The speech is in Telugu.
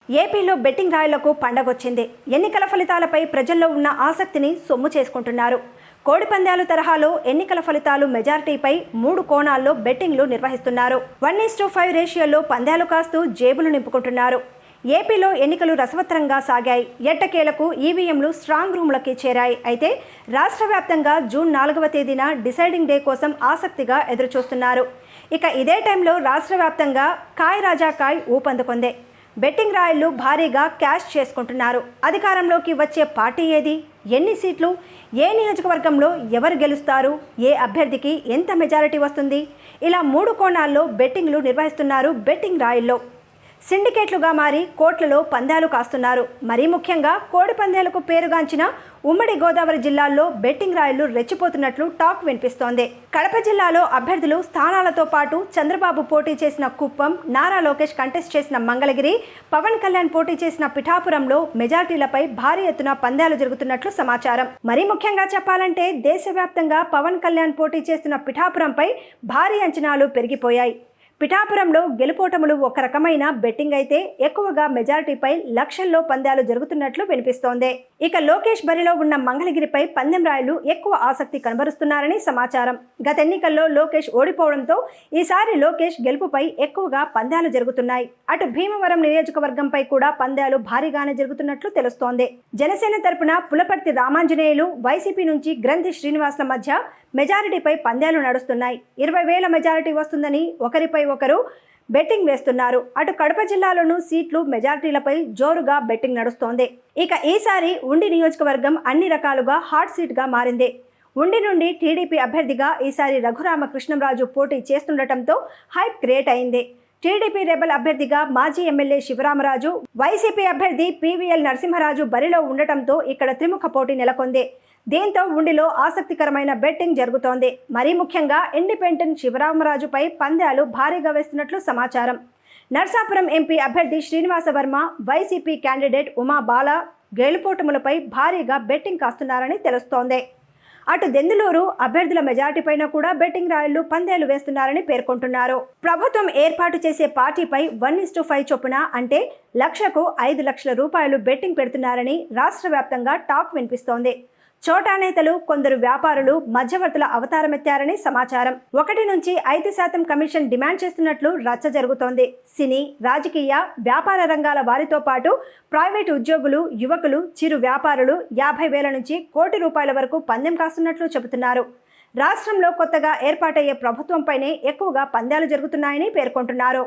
ఏపీలో బెట్టింగ్ రాయులకు పండగొచ్చింది. ఎన్నికల ఫలితాలపై ప్రజల్లో ఉన్న ఆసక్తిని సొమ్ము చేసుకుంటున్నారు. కోడిపందాలు తరహాలో ఎన్నికల ఫలితాలు మెజారిటీపై 3 కోణాల్లో బెట్టింగ్లు నిర్వహిస్తున్నారు. 1:5 రేషియోలో పందాలు కాస్తూ జేబులు నింపుకుంటున్నారు. ఏపీలో ఎన్నికలు రసవత్తరంగా సాగాయి. ఎట్టకేలకు ఈవీఎంలు స్ట్రాంగ్ రూమ్లకి చేరాయి. అయితే రాష్ట్ర వ్యాప్తంగా జూన్ 4వ తేదీన డిసైడింగ్ డే కోసం ఆసక్తిగా ఎదురుచూస్తున్నారు. ఇక ఇదే టైంలో రాష్ట్ర వ్యాప్తంగా కాయ్ రాజా కాయ్ ఊపందుకుంది. బెట్టింగ్ రాయళ్లు భారీగా క్యాష్ చేసుకుంటున్నారు. అధికారంలోకి వచ్చే పార్టీ ఏది, ఎన్ని సీట్లు, ఏ నియోజకవర్గంలో ఎవరు గెలుస్తారు, ఏ అభ్యర్థికి ఎంత మెజారిటీ వస్తుంది, ఇలా 3 కోణాల్లో బెట్టింగ్లు నిర్వహిస్తున్నారు. బెట్టింగ్ రాయల్లో సిండికేట్లుగా మారి కోట్లలో పందాలు కాస్తున్నారు. మరీ ముఖ్యంగా కోడి పందాలకు పేరుగాంచిన ఉమ్మడి గోదావరి జిల్లాల్లో బెట్టింగ్ రాయళ్లు రెచ్చిపోతున్నట్లు టాక్ వినిపిస్తోంది. కడప జిల్లాలో అభ్యర్థులు స్థానాలతో పాటు చంద్రబాబు పోటీ చేసిన కుప్పం, నారా లోకేష్ కంటెస్ట్ చేసిన మంగళగిరి, పవన్ కళ్యాణ్ పోటీ చేసిన పిఠాపురంలో మెజార్టీలపై భారీ ఎత్తున పందాలు జరుగుతున్నట్లు సమాచారం. మరీ ముఖ్యంగా చెప్పాలంటే దేశవ్యాప్తంగా పవన్ కళ్యాణ్ పోటీ చేస్తున్న పిఠాపురంపై భారీ అంచనాలు పెరిగిపోయాయి. పిఠాపురంలో గెలుపోటములు ఒక రకమైన బెట్టింగ్ అయితే ఎక్కువగా మెజారిటీపై లక్షల్లో పందాలు జరుగుతున్నట్లు వినిపిస్తోంది. ఇక లోకేష్ బరిలో ఉన్న మంగళగిరిపై పందెం రాయలు ఎక్కువ ఆసక్తి కనబరుస్తున్నారని సమాచారం. గత ఎన్నికల్లో లోకేష్ ఓడిపోవడంతో ఈసారి లోకేష్ గెలుపుపై ఎక్కువగా పందాలు జరుగుతున్నాయి. అటు భీమవరం నియోజకవర్గంపై కూడా పందాలు భారీగానే జరుగుతున్నట్లు తెలుస్తోంది. జనసేన తరపున పులపర్తి రామాంజనేయులు, వైసీపీ నుంచి గ్రంథి శ్రీనివాస్ల మధ్య మెజారిటీపై పందాలు నడుస్తున్నాయి. 20,000 మెజారిటీ వస్తుందని ఒకరిపై ఒకరు బెట్టింగ్ వేస్తున్నారు. అటు కడప జిల్లాలోనూ సీట్లు మెజారిటీలపై జోరుగా బెట్టింగ్ నడుస్తోంది. ఇక ఈసారి ఉండి నియోజకవర్గం అన్ని రకాలుగా హాట్ సీట్గా మారింది. ఉండి నుండి టీడీపీ అభ్యర్థిగా ఈసారి రఘురామకృష్ణంరాజు పోటీ చేస్తుండటంతో హైప్ క్రియేట్ అయింది. టీడీపీ రెబల్ అభ్యర్థిగా మాజీ ఎమ్మెల్యే శివరామరాజు, వైసీపీ అభ్యర్థి పీవీఎల్ నరసింహరాజు బరిలో ఉండటంతో ఇక్కడ త్రిముఖ పోటీ నెలకొంది. దీంతో ఉండిలో ఆసక్తికరమైన బెట్టింగ్ జరుగుతోంది. మరీ ముఖ్యంగా ఇండిపెండెంట్ శివరామరాజుపై పందాలు భారీగా వేస్తున్నట్లు సమాచారం. నర్సాపురం ఎంపీ అభ్యర్థి శ్రీనివాస వర్మ, వైసీపీ క్యాండిడేట్ ఉమా బాల గెలుపోటములపై భారీగా బెట్టింగ్ కాస్తున్నారని తెలుస్తోంది. అటు దెందులూరు అభ్యర్థుల మెజారిటీపైన కూడా బెట్టింగ్ రాయళ్లు పందేలు వేస్తున్నారని పేర్కొంటున్నారు. ప్రభుత్వం ఏర్పాటు చేసే పార్టీపై 1:5 చొప్పున అంటే లక్షకు 5 లక్షల రూపాయలు బెట్టింగ్ పెడుతున్నారని రాష్ట్ర వ్యాప్తంగా టాక్ వినిపిస్తోంది. చోటా నేతలు, కొందరు వ్యాపారులు మధ్యవర్తుల అవతారమెత్తారని సమాచారం. 1 నుంచి 5% కమిషన్ డిమాండ్ చేస్తున్నట్లు రచ్చ జరుగుతోంది. సినీ, రాజకీయ, వ్యాపార రంగాల వారితో పాటు ప్రైవేటు ఉద్యోగులు, యువకులు, చిరు వ్యాపారులు 50,000 నుంచి ₹1,00,00,000 వరకు పందెం కాస్తున్నట్లు చెబుతున్నారు. రాష్ట్రంలో కొత్తగా ఏర్పాటయ్యే ప్రభుత్వంపైనే ఎక్కువగా పందాలు జరుగుతున్నాయని పేర్కొంటున్నారు.